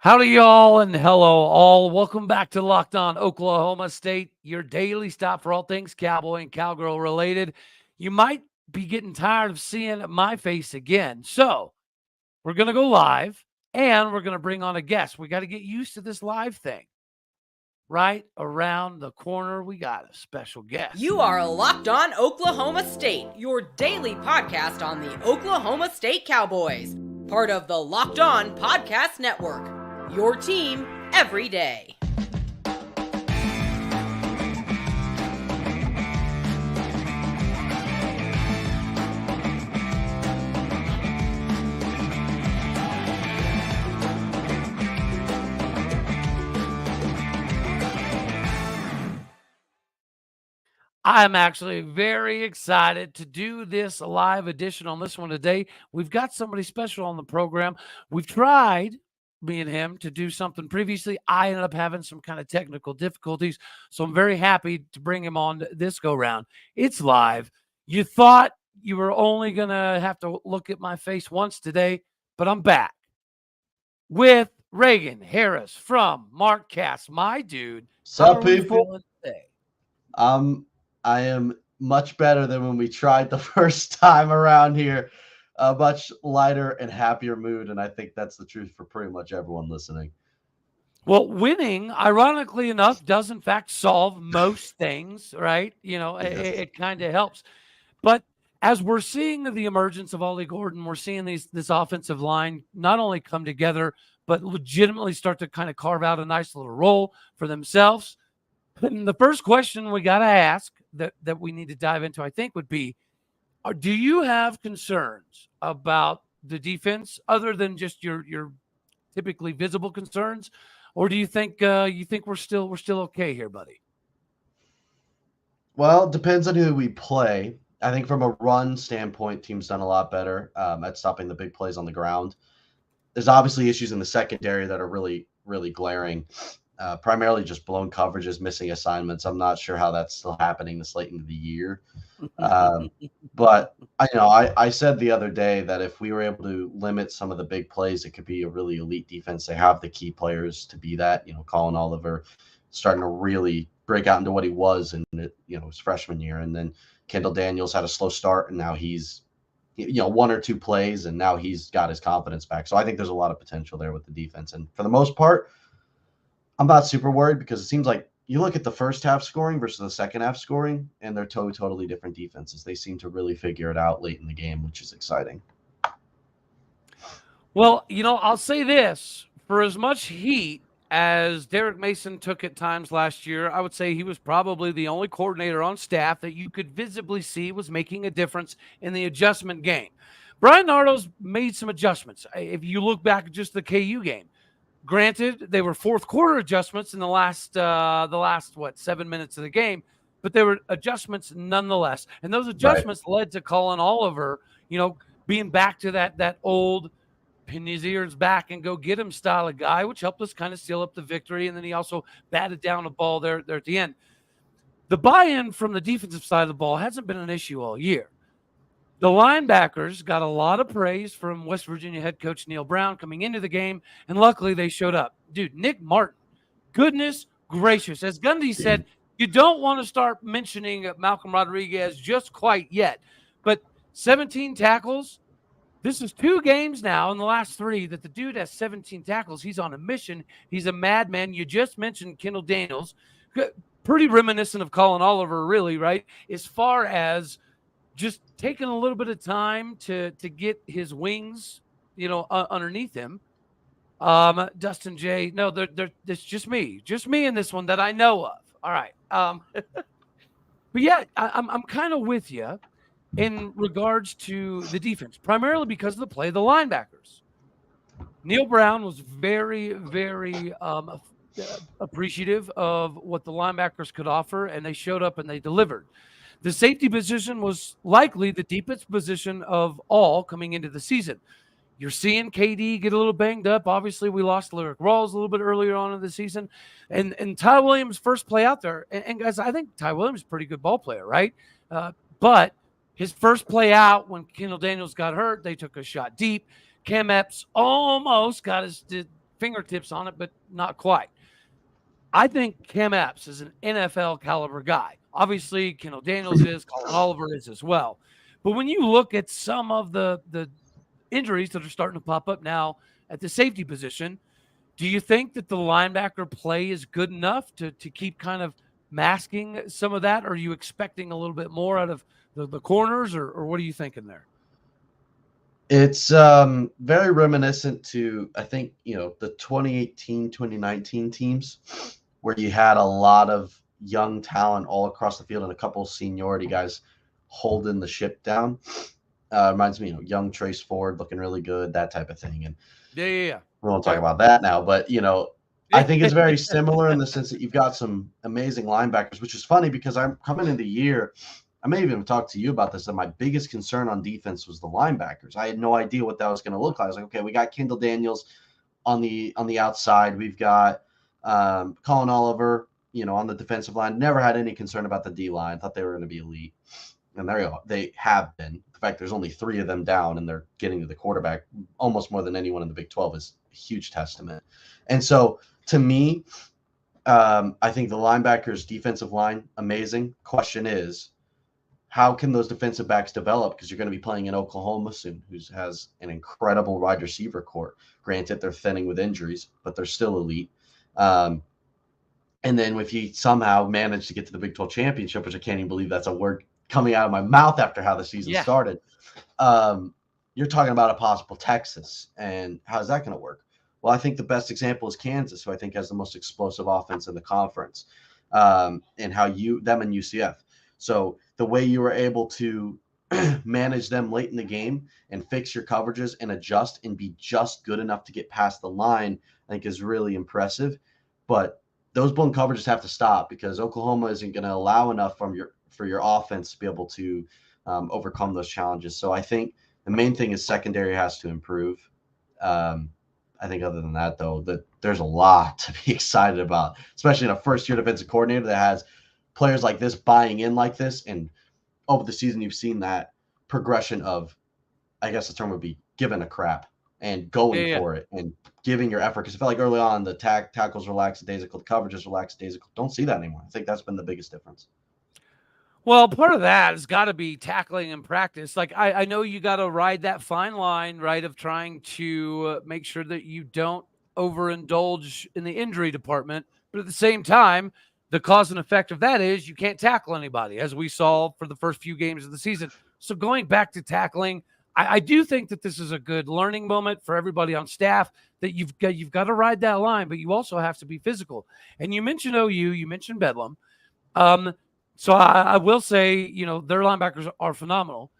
Howdy, y'all, and hello, all. Welcome back to Locked On Oklahoma State, your daily stop for all things cowboy and cowgirl related. You might be getting tired of seeing my face again. So, we're going to go live and we're going to bring on a guest. We got to get used to this live thing. Right around the corner, we got a special guest. You are Locked On Oklahoma State, your daily podcast on the Oklahoma State Cowboys, part of the Locked On Podcast Network. Your team every day. I'm actually very excited to do this live edition on this one today. We've got somebody special on the program. We've tried, me and him, to do something previously. I ended up having some kind of technical difficulties, so I'm very happy to bring him on this go round. It's live. You thought you were only going to have to look at my face once today, but I'm back with Reagan Harris from Markcast. My dude. Sup, people? I am much better than when we tried the first time around here. A much lighter and happier mood, and I think that's the truth for pretty much everyone listening. Well, winning, ironically enough, does in fact solve most things, right? You know, it kind of helps. But as we're seeing the emergence of Ollie Gordon, we're seeing this offensive line not only come together, but legitimately start to kind of carve out a nice little role for themselves. And the first question we got to ask that we need to dive into, I think, would be, do you have concerns about the defense other than just your typically visible concerns, or do you think we're still okay here, buddy? Well, it depends on who we play. I think from a run standpoint, team's done a lot better at stopping the big plays on the ground. There's obviously issues in the secondary that are really, really glaring. Primarily just blown coverages, missing assignments. I'm not sure how that's still happening this late into the year. But I said the other day that if we were able to limit some of the big plays, it could be a really elite defense. They have the key players to be that. Colin Oliver starting to really break out into what he was in his freshman year, and then Kendall Daniels had a slow start, and now he's one or two plays, and now he's got his confidence back. So I think there's a lot of potential there with the defense, and for the most part, I'm not super worried because it seems like you look at the first half scoring versus the second half scoring, and they're totally different defenses. They seem to really figure it out late in the game, which is exciting. Well, I'll say this. For as much heat as Derek Mason took at times last year, I would say he was probably the only coordinator on staff that you could visibly see was making a difference in the adjustment game. Bryan Nardo's made some adjustments. If you look back at just the KU game, granted, they were fourth quarter adjustments in the last 7 minutes of the game, but they were adjustments nonetheless. And those adjustments led to Colin Oliver, being back to that old pin his ears back and go get him style of guy, which helped us kind of seal up the victory. And then he also batted down a ball there at the end. The buy-in from the defensive side of the ball hasn't been an issue all year. The linebackers got a lot of praise from West Virginia head coach Neil Brown coming into the game, and luckily they showed up. Dude, Nick Martin, goodness gracious. As Gundy said, you don't want to start mentioning Malcolm Rodriguez just quite yet, but 17 tackles. This is 2 games now in the last 3 that the dude has 17 tackles. He's on a mission. He's a madman. You just mentioned Kendall Daniels. Pretty reminiscent of Colin Oliver, really, right? As far as just taking a little bit of time to get his wings, underneath him. Dustin J. No, it's just me in this one that I know of. All right. But yeah, I'm kind of with you in regards to the defense, primarily because of the play of the linebackers. Neil Brown was very, very appreciative of what the linebackers could offer, and they showed up and they delivered. The safety position was likely the deepest position of all coming into the season. You're seeing KD get a little banged up. Obviously, we lost Lyric Rawls a little bit earlier on in the season. And Ty Williams' first play out there. And guys, I think Ty Williams is a pretty good ball player, right? But his first play out when Kendall Daniels got hurt, they took a shot deep. Cam Epps almost got his fingertips on it, but not quite. I think Cam Epps is an NFL caliber guy. Obviously, Kendall Daniels is, Colin Oliver is as well. But when you look at some of the injuries that are starting to pop up now at the safety position, do you think that the linebacker play is good enough to keep kind of masking some of that? Or are you expecting a little bit more out of the corners, or what are you thinking there? It's very reminiscent to, I think, the 2018, 2019 teams where you had a lot of young talent all across the field and a couple of seniority guys holding the ship down. Reminds me, young Trace Ford looking really good, that type of thing. And Yeah. we won't talk about that now, but I think it's very similar in the sense that you've got some amazing linebackers, which is funny because I'm coming into the year. I may even talk to you about this, that my biggest concern on defense was the linebackers. I had no idea what that was going to look like. I was like, okay, we got Kendall Daniels on the outside. We've got Colin Oliver, on the defensive line. Never had any concern about the D-line. Thought they were going to be elite. And there you go. They have been. In fact, there's only 3 of them down, and they're getting to the quarterback almost more than anyone in the Big 12 is a huge testament. And so, to me, I think the linebackers' defensive line, amazing. Question is, how can those defensive backs develop? Because you're going to be playing in Oklahoma soon, who has an incredible wide receiver core. Granted, they're thinning with injuries, but they're still elite. And then if you somehow manage to get to the Big 12 championship, which I can't even believe that's a word coming out of my mouth after how the season started, you're talking about a possible Texas. And how's that going to work? Well, I think the best example is Kansas, who I think has the most explosive offense in the conference, and how them and UCF. So the way you were able to manage them late in the game and fix your coverages and adjust and be just good enough to get past the line, I think is really impressive. But those blown coverages have to stop because Oklahoma isn't going to allow enough for your offense to be able to overcome those challenges. So I think the main thing is secondary has to improve. I think other than that, though, that there's a lot to be excited about, especially in a first-year defensive coordinator that has players like this buying in like this. And over the season, you've seen that progression of, I guess the term would be giving a crap and going for it and giving your effort. Because I felt like early on the tackles were lackadaisical, the coverages were lackadaisical. Don't see that anymore. I think that's been the biggest difference. Well, part of that has got to be tackling in practice. Like, I know you got to ride that fine line, right, of trying to make sure that you don't overindulge in the injury department. But at the same time, the cause and effect of that is you can't tackle anybody, as we saw for the first few games of the season. So going back to tackling, I do think that this is a good learning moment for everybody on staff, that you've got to ride that line, but you also have to be physical. And you mentioned OU, you mentioned Bedlam. So I will say, their linebackers are phenomenal.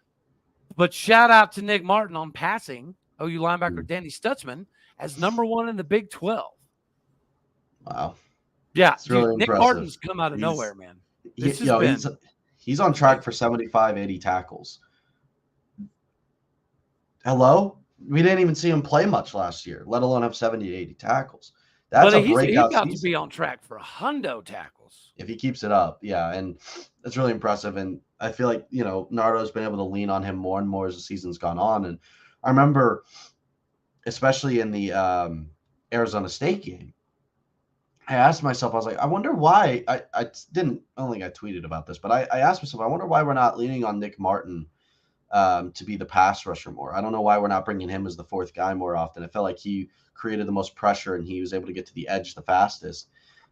But shout out to Nick Martin on passing, OU linebacker Danny Stutzman, as number 1 in the Big 12. Wow. Yeah, it's really Nick impressive. Martin's come out of nowhere, man. He's on track for 75, 80 tackles. Hello? We didn't even see him play much last year, let alone have 70, 80 tackles. That's a breakout he's about season. To be on track for 100 tackles. If he keeps it up, yeah, and that's really impressive. And I feel like, Nardo's been able to lean on him more and more as the season's gone on. And I remember, especially in the Arizona State game, I asked myself, I was like, I wonder why. I don't think I tweeted about this, but I asked myself, I wonder why we're not leaning on Nick Martin to be the pass rusher more. I don't know why we're not bringing him as the 4th guy more often. It felt like he created the most pressure and he was able to get to the edge the fastest.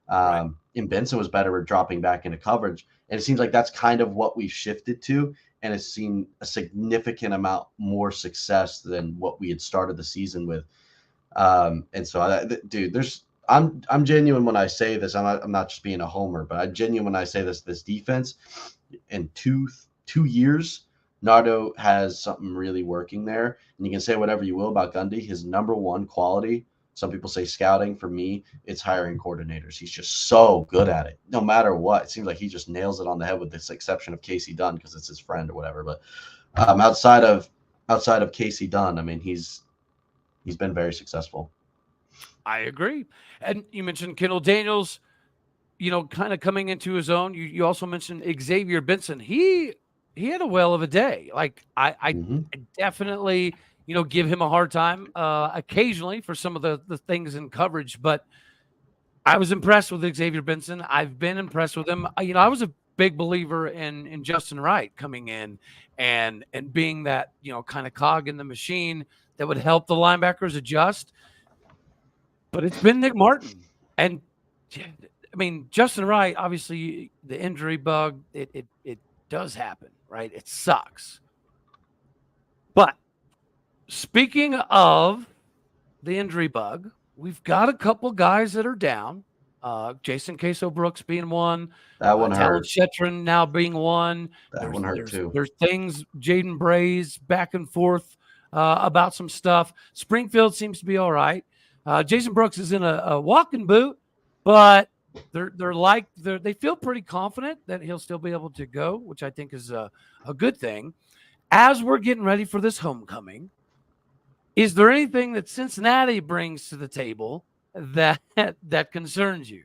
Right. And Benson was better at dropping back into coverage. And it seems like that's kind of what we've shifted to. And it's seen a significant amount more success than what we had started the season with. And so, dude, I'm genuine when I say this. I'm not just being a homer, but I'm genuine when I say this defense in two years, Nardo has something really working there. And you can say whatever you will about Gundy. His number 1 quality, some people say scouting. For me, it's hiring coordinators. He's just so good at it. No matter what, it seems like he just nails it on the head, with this exception of Casey Dunn because it's his friend or whatever. But outside of Casey Dunn, I mean, he's been very successful. I agree. And you mentioned Kendall Daniels, kind of coming into his own. You also mentioned Xavier Benson. He had a whale of a day. Like I definitely, give him a hard time occasionally for some of the things in coverage. But I was impressed with Xavier Benson. I've been impressed with him. I was a big believer in Justin Wright coming in and being that, kind of cog in the machine that would help the linebackers adjust. But it's been Nick Martin. And Justin Wright, obviously the injury bug, it does happen, right? It sucks. But speaking of the injury bug, we've got a couple guys that are down. Jason Queso Brooks being one. That one hurt. Talon Shetron now being one. That one hurt too. There's things, Jaden Brays back and forth about some stuff. Springfield seems to be all right. Jason Brooks is in a walking boot, but they feel pretty confident that he'll still be able to go, which I think is a good thing. As we're getting ready for this homecoming, is there anything that Cincinnati brings to the table that concerns you?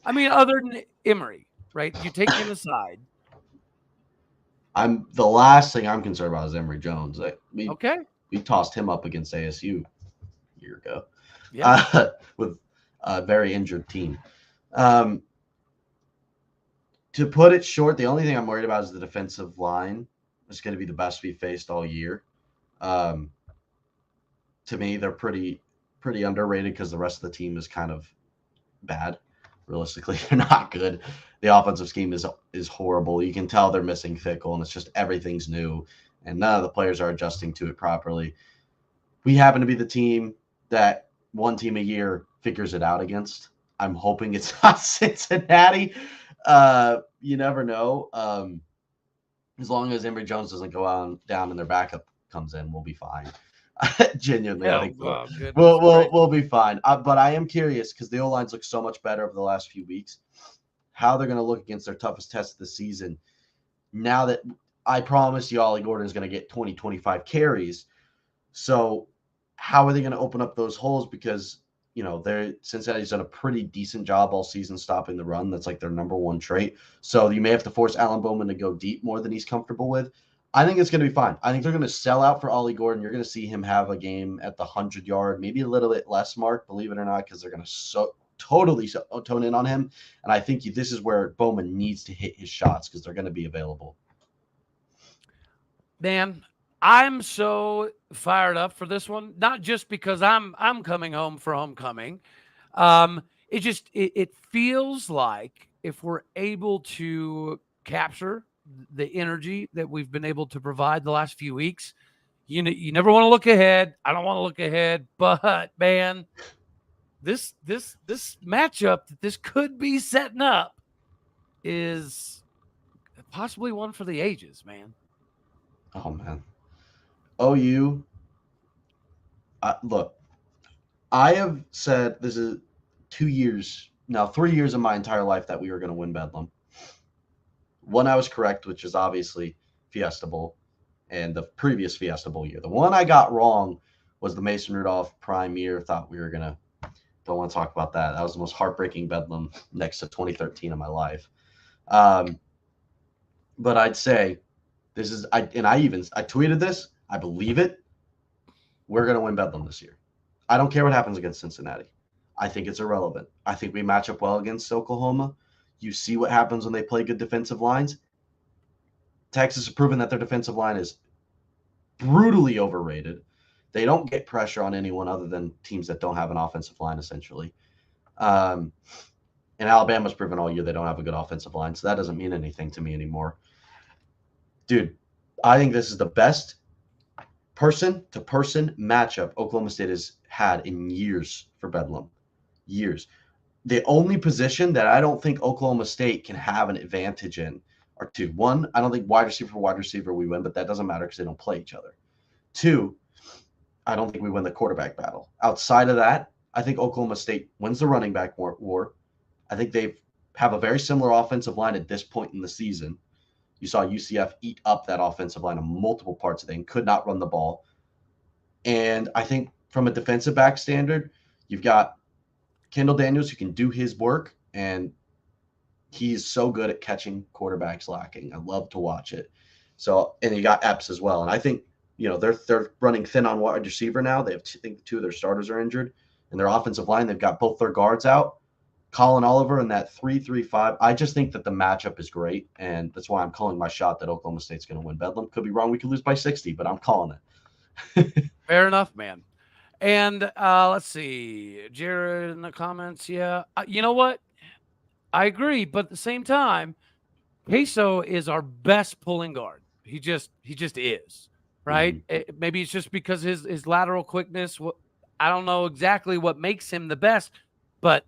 Other than Emory, right? You take him aside. The last thing I'm concerned about is Emory Jones. Okay. We tossed him up against ASU a year ago. Yeah. With a very injured team. To put it short, the only thing I'm worried about is the defensive line. It's going to be the best we faced all year. To me, they're pretty underrated because the rest of the team is kind of bad. Realistically, they're not good. The offensive scheme is horrible. You can tell they're missing Fickle, and it's just everything's new, and none of the players are adjusting to it properly. We happen to be the team that one team a year figures it out against. I'm hoping it's not Cincinnati. You never know. As long as Emory Jones doesn't go down and their backup comes in, we'll be fine. Genuinely, I think we'll be fine. But I am curious because the O-lines look so much better over the last few weeks. How they're going to look against their toughest test of the season. Now that I promised you Ollie Gordon is going to get 20, 25 carries. So how are they going to open up those holes? Because, Cincinnati's done a pretty decent job all season stopping the run. That's like their number one trait. So you may have to force Alan Bowman to go deep more than he's comfortable with. I think it's going to be fine. I think they're going to sell out for Ollie Gordon. You're going to see him have a game at the 100-yard, maybe a little bit less mark, believe it or not, because they're going to totally tone in on him. And I think this is where Bowman needs to hit his shots because they're going to be available. Man, I'm so fired up for this one, not just because I'm coming home for homecoming. It feels like if we're able to capture the energy that we've been able to provide the last few weeks, you never want to look ahead. I don't want to look ahead, but man, this matchup that this could be setting up is possibly one for the ages, man. Oh man. OU, look, I have said this is 3 years of my entire life that we were going to win Bedlam. One, I was correct, which is obviously Fiesta Bowl and the previous Fiesta Bowl year. The one I got wrong was the Mason Rudolph prime year. Thought we were going to – don't want to talk about that. That was the most heartbreaking Bedlam next to 2013 of my life. But I'd say this is – I tweeted this. I believe it. We're going to win Bedlam this year. I don't care what happens against Cincinnati. I think it's irrelevant. I think we match up well against Oklahoma. You see what happens when they play good defensive lines. Texas has proven that their defensive line is brutally overrated. They don't get pressure on anyone other than teams that don't have an offensive line, essentially. And Alabama's proven all year they don't have a good offensive line, so that doesn't mean anything to me anymore. Dude, I think this is the best person-to-person matchup Oklahoma State has had in years for Bedlam. Years. The only position that I don't think Oklahoma State can have an advantage in are two. One, I don't think wide receiver for wide receiver we win, but that doesn't matter because they don't play each other. Two, I don't think we win the quarterback battle. Outside of that, I think Oklahoma State wins the running back war. I think they have a very similar offensive line at this point in the season. You saw UCF eat up that offensive line on multiple parts of it and could not run the ball. And I think from a defensive back standard, you've got Kendall Daniels who can do his work, and he is so good at catching quarterbacks lacking. I love to watch it. So, and you got Epps as well. And I think they're running thin on wide receiver now. They have, I think, two of their starters are injured, and their offensive line, they've got both their guards out. Colin Oliver in that 3-3-5. I just think that the matchup is great, and that's why I'm calling my shot that Oklahoma State's going to win. Bedlam could be wrong. We could lose by 60, but I'm calling it. Fair enough, man. And let's see, Jared in the comments. Yeah, you know what? I agree, but at the same time, Queso is our best pulling guard. He just is, right? Maybe it's just because his lateral quickness. I don't know exactly what makes him the best, but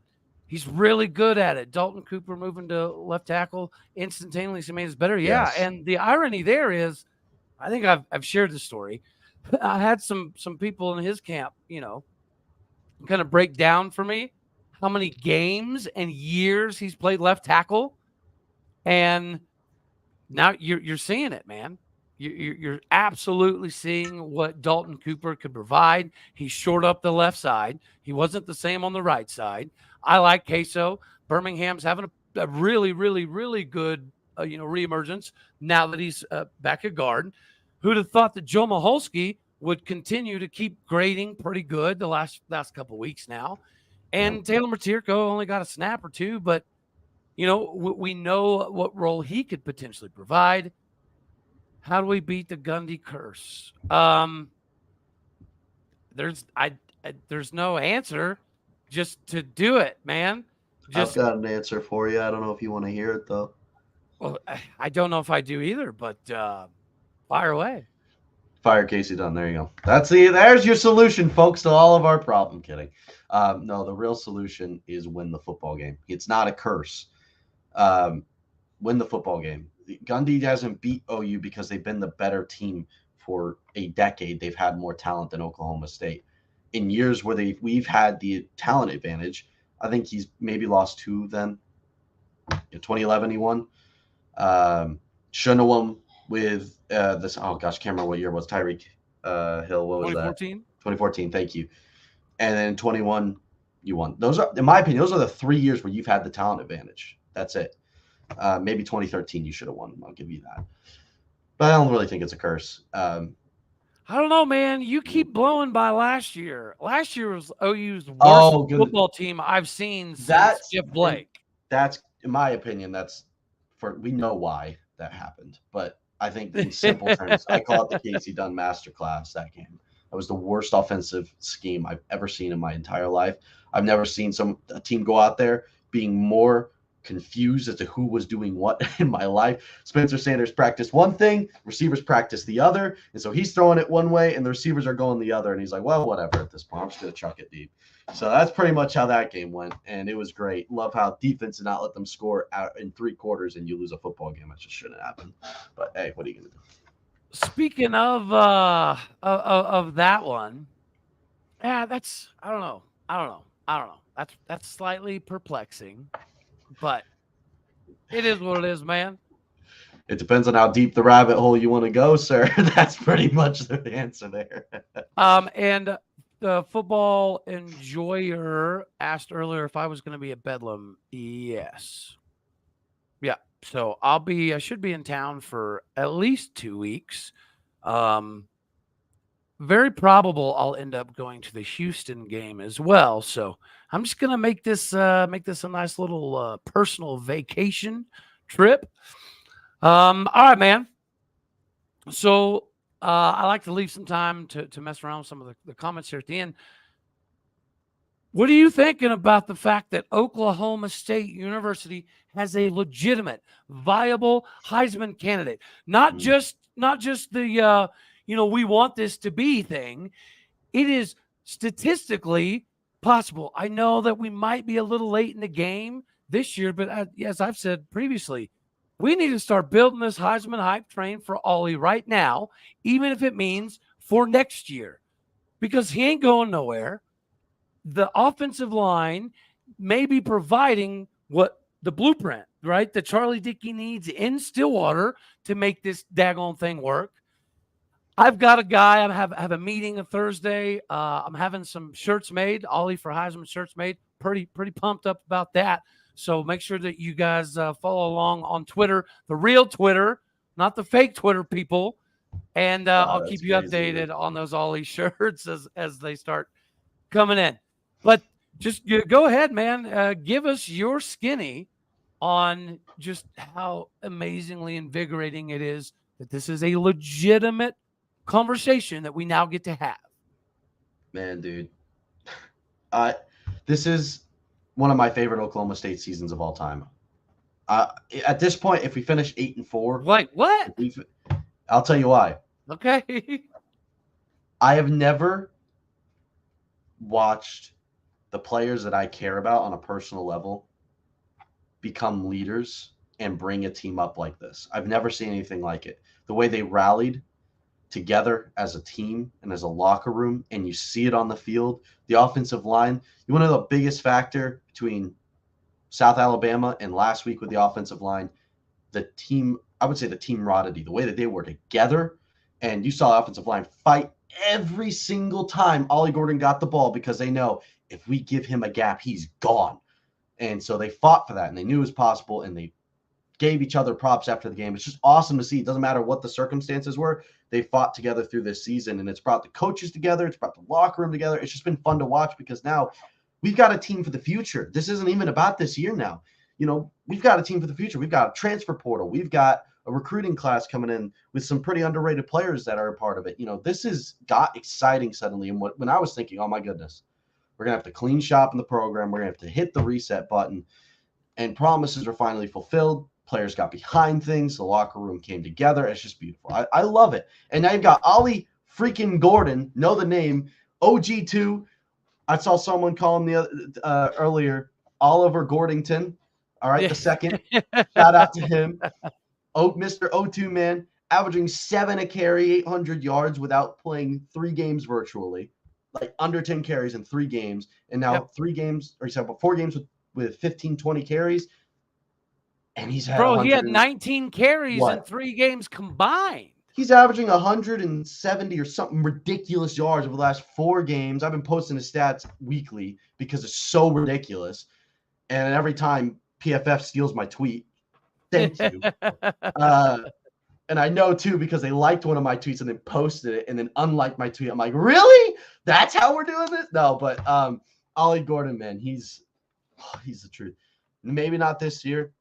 he's really good at it. Dalton Cooper moving to left tackle instantaneously made us better. Yeah, Yes. and the irony there is, I think I've shared the story. I had some people in his camp, kind of break down for me how many games and years he's played left tackle, and now you're seeing it, man. You're absolutely seeing what Dalton Cooper could provide. He's short up the left side. He wasn't the same on the right side. I like Queso. Birmingham's having a really, really, really good, reemergence now that he's back at guard. Who'd have thought that Joe Maholsky would continue to keep grading pretty good the last couple of weeks now? And Taylor Matirko only got a snap or two, but we know what role he could potentially provide. How do we beat the Gundy curse? There's no answer, just to do it, man. I've got an answer for you. I don't know if you want to hear it though. Well, I don't know if I do either, but fire away. Fire Casey Dunn. There you go. There's your solution, folks, to all of our problem. Kidding. No, the real solution is win the football game. It's not a curse. Win the football game. Gundy hasn't beat OU because they've been the better team for a decade. They've had more talent than Oklahoma State. In years where we've had the talent advantage, I think he's maybe lost two then. In 2011, he won. Shouldn't have won with this. Oh, gosh, can't remember what year it was. Tyreek Hill. What was 2014? that? 2014. Thank you. And then 21, you won. Those are, in my opinion, those are the 3 years where you've had the talent advantage. That's it. Maybe 2013 you should have won. I'll give you that. But I don't really think it's a curse. I don't know, man. You keep blowing by last year. Last year was OU's worst football team I've seen since Jeff Blake. That's, in my opinion, we know why that happened. But I think in simple terms, I call it the Casey Dunn masterclass that game. That was the worst offensive scheme I've ever seen in my entire life. I've never seen a team go out there being more confused as to who was doing what in my life. Spencer Sanders practiced one thing, receivers practiced the other, and so he's throwing it one way and the receivers are going the other, and he's like, well, whatever at this point, I'm just going to chuck it deep. So that's pretty much how that game went, and it was great. Love how defense did not let them score out in 3 quarters and you lose a football game. That just shouldn't happen. But hey, what are you going to do? Speaking of that one, yeah, that's I don't know. That's slightly perplexing, but it is what it is, man. It depends on how deep the rabbit hole you want to go, sir. That's pretty much the answer there. And the football enjoyer asked earlier if I was going to be at Bedlam. Yes. Yeah. So I should be in town for at least 2 weeks. Very probable I'll end up going to the Houston game as well. So I'm just gonna make this a nice little personal vacation trip. All right, man. So I like to leave some time to mess around with some of the comments here at the end. What are you thinking about the fact that Oklahoma State University has a legitimate, viable Heisman candidate? Not just the we want this to be thing. It is statistically possible. I know that we might be a little late in the game this year, but as I've said previously, we need to start building this Heisman hype train for Ollie right now, even if it means for next year, because he ain't going nowhere. The offensive line may be providing what the blueprint, right, that Charlie Dickey needs in Stillwater to make this daggone thing work. I've got a guy. I have a meeting on Thursday. I'm having some shirts made, Ollie for Heisman shirts made. Pretty pumped up about that. So make sure that you guys follow along on Twitter, the real Twitter, not the fake Twitter people. And I'll That's keep you crazy, updated dude. on those Ollie shirts as they start coming in. But just go ahead, man. Give us your skinny on just how amazingly invigorating it is that this is a legitimate conversation that we now get to have. Man, dude. Uh, this is one of my favorite Oklahoma State seasons of all time. At this point, if we finish 8-4, Like what? I'll tell you why. Okay. I have never watched the players that I care about on a personal level become leaders and bring a team up like this. I've never seen anything like it. The way they rallied together as a team and as a locker room, and you see it on the field. The offensive line, you want to know the biggest factor between South Alabama and last week with the offensive line, the team, I would say the teamrodity, the way that they were together. And you saw the offensive line fight every single time Ollie Gordon got the ball because they know if we give him a gap, he's gone. And so they fought for that, and they knew it was possible, and they gave each other props after the game. It's just awesome to see. It doesn't matter what the circumstances were. They fought together through this season, and it's brought the coaches together. It's brought the locker room together. It's just been fun to watch because now we've got a team for the future. This isn't even about this year now. We've got a team for the future. We've got a transfer portal. We've got a recruiting class coming in with some pretty underrated players that are a part of it. This has got exciting suddenly. And when I was thinking, oh my goodness, we're going to have to clean shop in the program. We're going to have to hit the reset button, and promises were finally fulfilled. Players got behind things. The locker room came together. It's just beautiful. I love it. And now you've got Ollie freaking Gordon. Know the name. OG2. I saw someone call him earlier, Oliver Gordington. All right, the second. Shout out to him. Mr. O2 man, averaging 7 a carry, 800 yards without playing 3 games virtually. Like under 10 carries in 3 games. And now 3 games, or he said 4 games with 15, 20 carries. And he's had he had 19 carries in 3 games combined. He's averaging 170 or something ridiculous yards over the last 4 games. I've been posting his stats weekly because it's so ridiculous. And every time PFF steals my tweet, thank you. And I know, too, because they liked one of my tweets and then posted it and then unliked my tweet. I'm like, really? That's how we're doing this? No, but Ollie Gordon, man, he's the truth. Maybe not this year.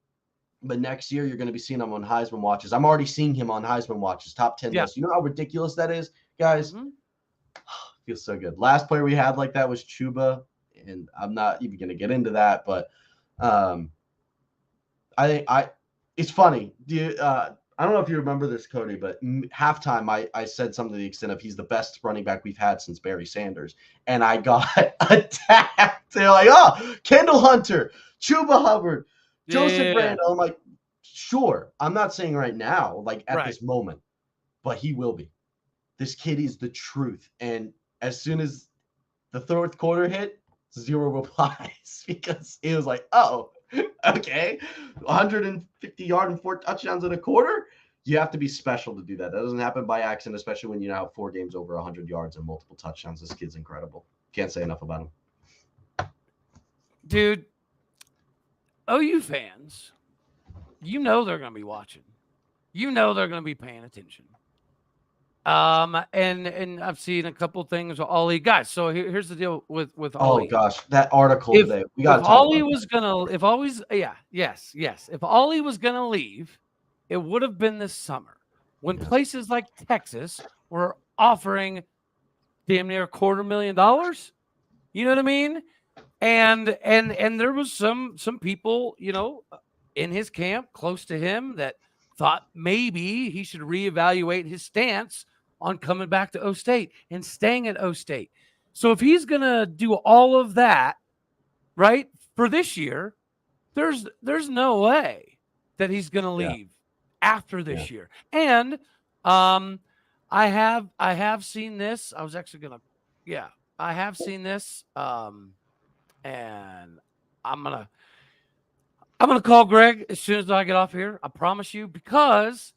But next year, you're going to be seeing him on Heisman watches. I'm already seeing him on Heisman watches, top 10 list. You know how ridiculous that is, guys? Mm-hmm. Feels so good. Last player we had like that was Chuba, and I'm not even going to get into that. But it's funny. I don't know if you remember this, Cody, but halftime I said something to the extent of he's the best running back we've had since Barry Sanders, and I got attacked. They're like, oh, Kendall Hunter, Chuba Hubbard, Joseph Randall. I'm like, sure. I'm not saying right now, like at this moment, but he will be. This kid is the truth. And as soon as the 4th quarter hit, 0 replies because it was like, oh, okay. 150 yards and 4 touchdowns in a quarter. You have to be special to do that. That doesn't happen by accident, especially when you now have 4 games over 100 yards and multiple touchdowns. This kid's incredible. Can't say enough about him. Dude. OU fans, they're going to be watching. They're going to be paying attention. And I've seen a couple things with Ollie. Guys, so here's the deal with Ollie. Oh gosh, that article today. We got to talk Ollie about was gonna, if Ollie's, if Ollie was gonna leave, it would have been this summer when places like Texas were offering damn near $250,000. You know what I mean? And there was some people, in his camp close to him that thought maybe he should reevaluate his stance on coming back to O State and staying at O State. So if he's going to do all of that, right, for this year, there's no way that he's going to leave after this year. And I have seen this. I was actually going to I have seen this. And I'm gonna call Greg as soon as I get off here. I promise you, because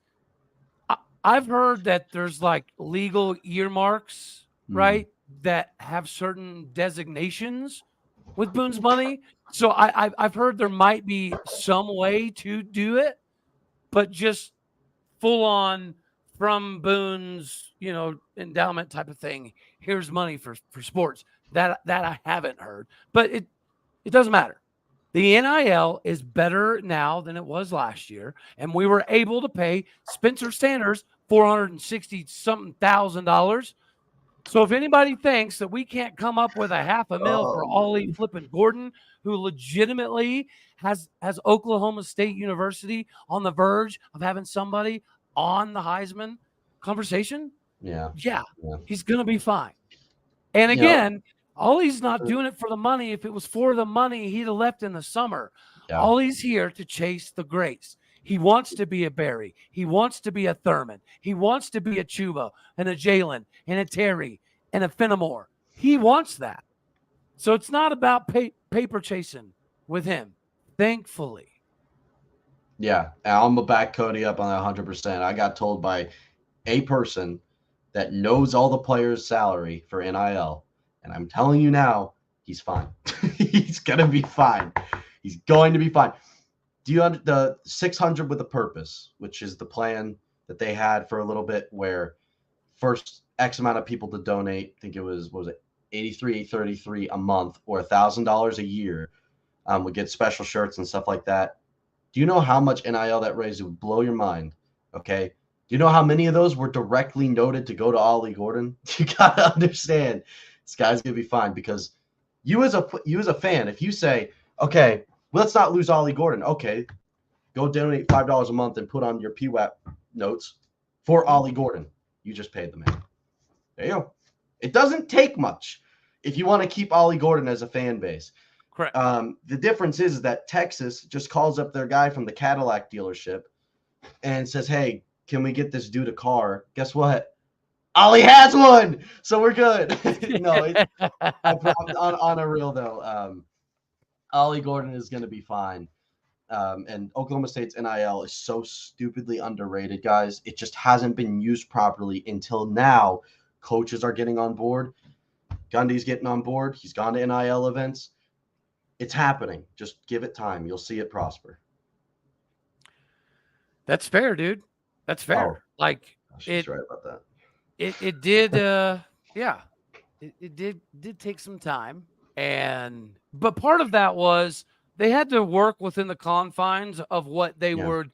I've heard that there's like legal earmarks, right, that have certain designations with Boone's money. So I've heard there might be some way to do it, but just full on from Boone's, endowment type of thing. Here's money for sports. That I haven't heard, but it doesn't matter. The NIL is better now than it was last year, and we were able to pay Spencer Sanders $460-something thousand. So if anybody thinks that we can't come up with $500,000 for Ollie flipping Gordon, who legitimately has Oklahoma State University on the verge of having somebody on the Heisman conversation, yeah, he's going to be fine. And again, Ollie's not doing it for the money. If it was for the money, he'd have left in the summer. Yeah. Ollie's here to chase the grace. He wants to be a Barry. He wants to be a Thurman. He wants to be a Chuba and a Jalen and a Terry and a Fenimore. He wants that. So it's not about paper chasing with him, thankfully. Yeah, I'm going to back Cody up on that 100%. I got told by a person that knows all the players' salary for NIL, and I'm telling you now, he's fine. He's going to be fine. He's going to be fine. Do you understand the 600 with a purpose, which is the plan that they had for a little bit, where first X amount of people to donate, I think it was, what was it, $83.33 a month or $1,000 a year, would get special shirts and stuff like that. Do you know how much NIL that raised? It would blow your mind. Okay. Do you know how many of those were directly noted to go to Ollie Gordon? You got to understand this guy's going to be fine, because you as a fan, if you say, okay, let's not lose Ollie Gordon. Okay, go donate $5 a month and put on your PWAP notes for Ollie Gordon. You just paid the man. There you go. It doesn't take much if you want to keep Ollie Gordon as a fan base. Correct. The difference is that Texas just calls up their guy from the Cadillac dealership and says, hey, can we get this dude a car? Guess what? Ollie has one, so we're good. No, on a real though, Ollie Gordon is going to be fine. And Oklahoma State's NIL is so stupidly underrated, guys. It just hasn't been used properly until now. Coaches are getting on board. Gundy's getting on board. He's gone to NIL events. It's happening. Just give it time. You'll see it prosper. That's fair, dude. That's fair. She's right about that. It did. Yeah, it did take some time, but part of that was they had to work within the confines of what they were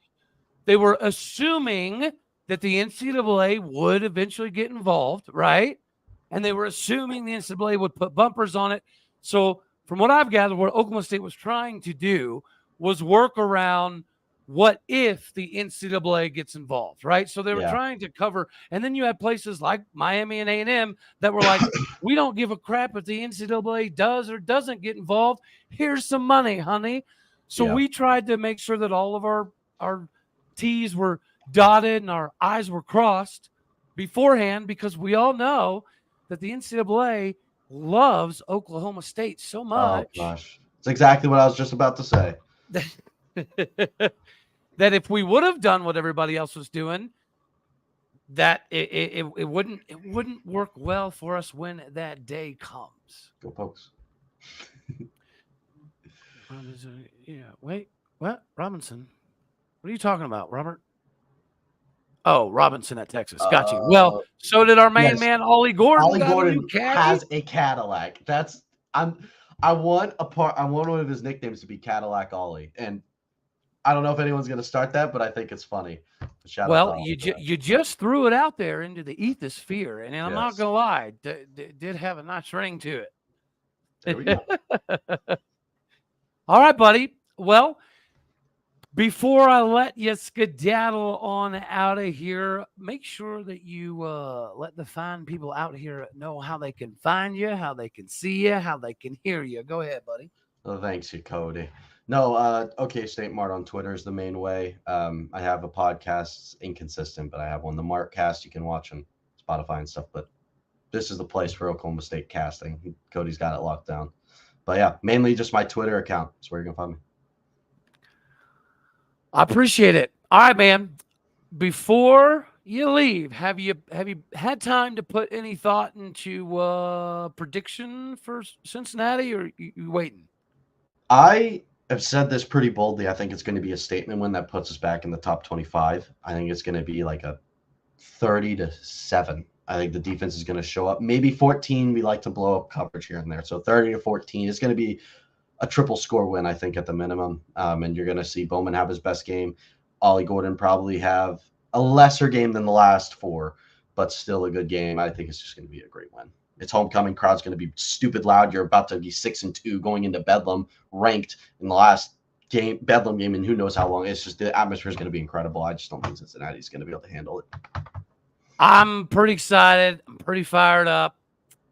assuming that the NCAA would eventually get involved, right? And they were assuming the NCAA would put bumpers on it. So from what I've gathered, what Oklahoma State was trying to do was work around what if the NCAA gets involved, right? So they were trying to cover, and then you had places like Miami and A&M that were like, we don't give a crap if the NCAA does or doesn't get involved. Here's some money, honey. So we tried to make sure that all of our T's were dotted and our I's were crossed beforehand, because we all know that the NCAA loves Oklahoma State so much. Oh, gosh. It's exactly what I was just about to say. That if we would have done what everybody else was doing, that it wouldn't work well for us when that day comes. Go Pokes. Yeah. Wait. What? Robinson? What are you talking about, Robert? Oh, Robinson at Texas. Got you. Well, so did our main man, Ollie Gordon. Ollie Gordon has a Cadillac. I want one of his nicknames to be Cadillac Ollie, and I don't know if anyone's going to start that, but I think it's funny. Well, you just threw it out there into the ethosphere, and I'm not going to lie, did have a nice ring to it. There we go. All right, buddy. Well, before I let you skedaddle on out of here, make sure that you let the fine people out here know how they can find you, how they can see you, how they can hear you. Go ahead, buddy. Oh, thanks, you, Cody. No, OK State Mart on Twitter is the main way. I have a podcast, it's inconsistent, but I have one, the Markcast. You can watch on Spotify and stuff. But this is the place for Oklahoma State casting. Cody's got it locked down. But yeah, mainly just my Twitter account. That's where you're gonna find me. I appreciate it. All right, man. Before you leave, have you had time to put any thought into prediction for Cincinnati, or you waiting? I have said this pretty boldly. I think it's going to be a statement win that puts us back in the top 25. I think it's going to be like a 30-7. I think the defense is going to show up. Maybe 14. We like to blow up coverage here and there. So 30-14. It's going to be a triple score win, I think, at the minimum. And you're going to see Bowman have his best game. Ollie Gordon probably have a lesser game than the last 4, but still a good game. I think it's just going to be a great win. It's homecoming. Crowd's going to be stupid loud. You're about to be 6-2 going into Bedlam, ranked in the last Bedlam game, and who knows how long. It's just the atmosphere is going to be incredible. I just don't think Cincinnati's going to be able to handle it. I'm pretty excited. I'm pretty fired up.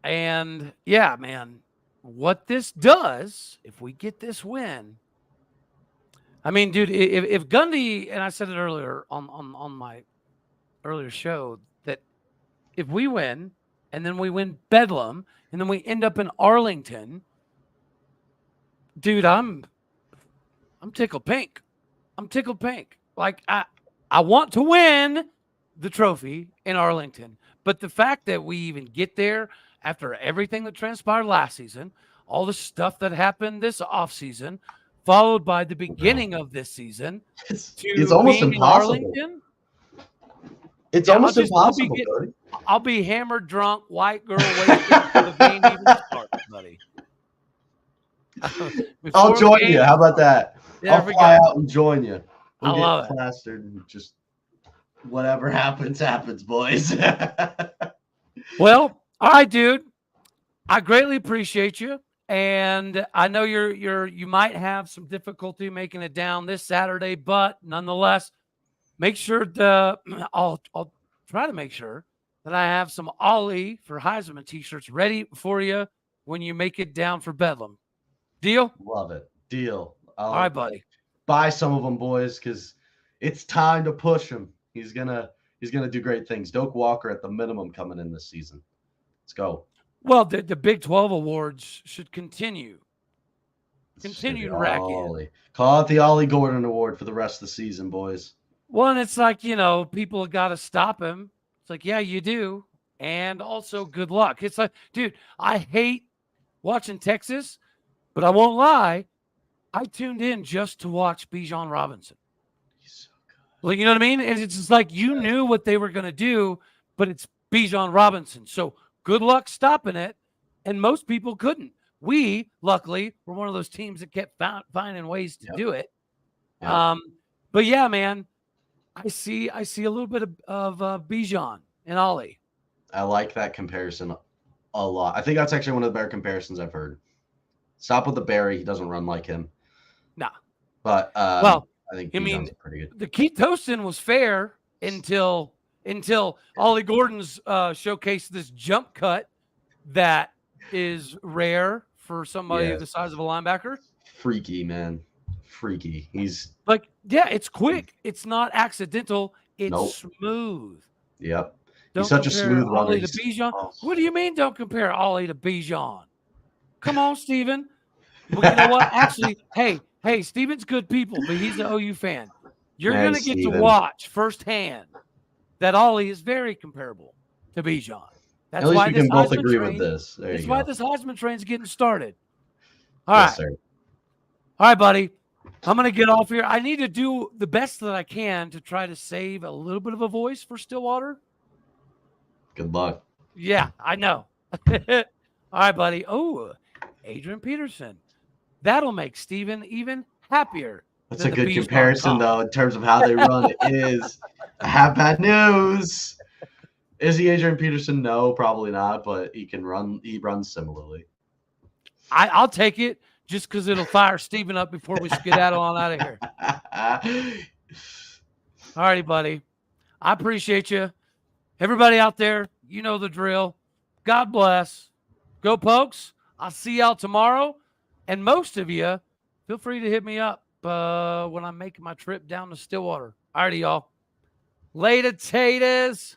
And yeah, man, what this does, if we get this win, I mean, dude, if Gundy, and I said it earlier on my earlier show, that if we win and then we win Bedlam and then we end up in Arlington, dude, I'm tickled pink. I'm tickled pink. Like I want to win the trophy in Arlington, but the fact that we even get there after everything that transpired last season, all the stuff that happened this offseason, followed by the beginning of this season, it's almost impossible. It's almost impossible. I'll be hammered, drunk, white girl waiting for the game even starts, buddy. I'll join you. How about that? I'll fly out and join you. We'll get plastered and just whatever happens, boys. Well, all right, dude. I greatly appreciate you. And I know you might have some difficulty making it down this Saturday, but nonetheless, make sure I'll try to make sure that I have some Ollie for Heisman t-shirts ready for you when you make it down for Bedlam. Deal? Love it. Deal. All right, buddy. Buy some of them, boys, because it's time to push him. He's gonna do great things. Doak Walker at the minimum coming in this season. Let's go. Well, the Big 12 awards should continue to rack in. Call it the Ollie Gordon Award for the rest of the season, boys. Well, and it's like, people have got to stop him. It's like, yeah, you do. And also good luck. It's like, dude, I hate watching Texas, but I won't lie. I tuned in just to watch Bijan Robinson. He's so good. Like, you know what I mean? And it's just like you knew what they were going to do, but it's Bijan Robinson. So good luck stopping it. And most people couldn't. We, luckily, were one of those teams that kept finding ways to do it. Yep. But yeah, man, I see a little bit of Bijan and Ollie. I like that comparison a lot. I think that's actually one of the better comparisons I've heard. Stop with the Barry. He doesn't run like him. Nah. But I think Bijan's pretty good. The Keith Toston was fair until Ollie Gordon's showcased this jump cut that is rare for somebody the size of a linebacker. Freaky, man. Freaky. He's like, yeah, it's quick. It's not accidental. It's smooth. Yep. He's such a smooth runner. Ollie to Bijan. What do you mean don't compare Ollie to Bijan? Come on, Steven. Well, you know what? Actually, hey, Steven's good people, but he's an OU fan. You're going to get to watch firsthand that Ollie is very comparable to Bijan. That's why we can both agree with this. That's why this Heisman train's getting started. All right. Sir. All right, buddy. I'm going to get off here. I need to do the best that I can to try to save a little bit of a voice for Stillwater. Good luck. Yeah, I know. All right, buddy. Oh, Adrian Peterson. That'll make Steven even happier. That's a good comparison, though, in terms of how they run. It is. I have bad news. Is he Adrian Peterson? No, probably not, but he can run. He runs similarly. I'll take it just because it'll fire Steven up before we skedaddle on out of here. All righty, buddy. I appreciate you. Everybody out there, you know the drill. God bless. Go Pokes. I'll see y'all tomorrow. And most of you, feel free to hit me up when I'm making my trip down to Stillwater. All righty, y'all. Later, taters.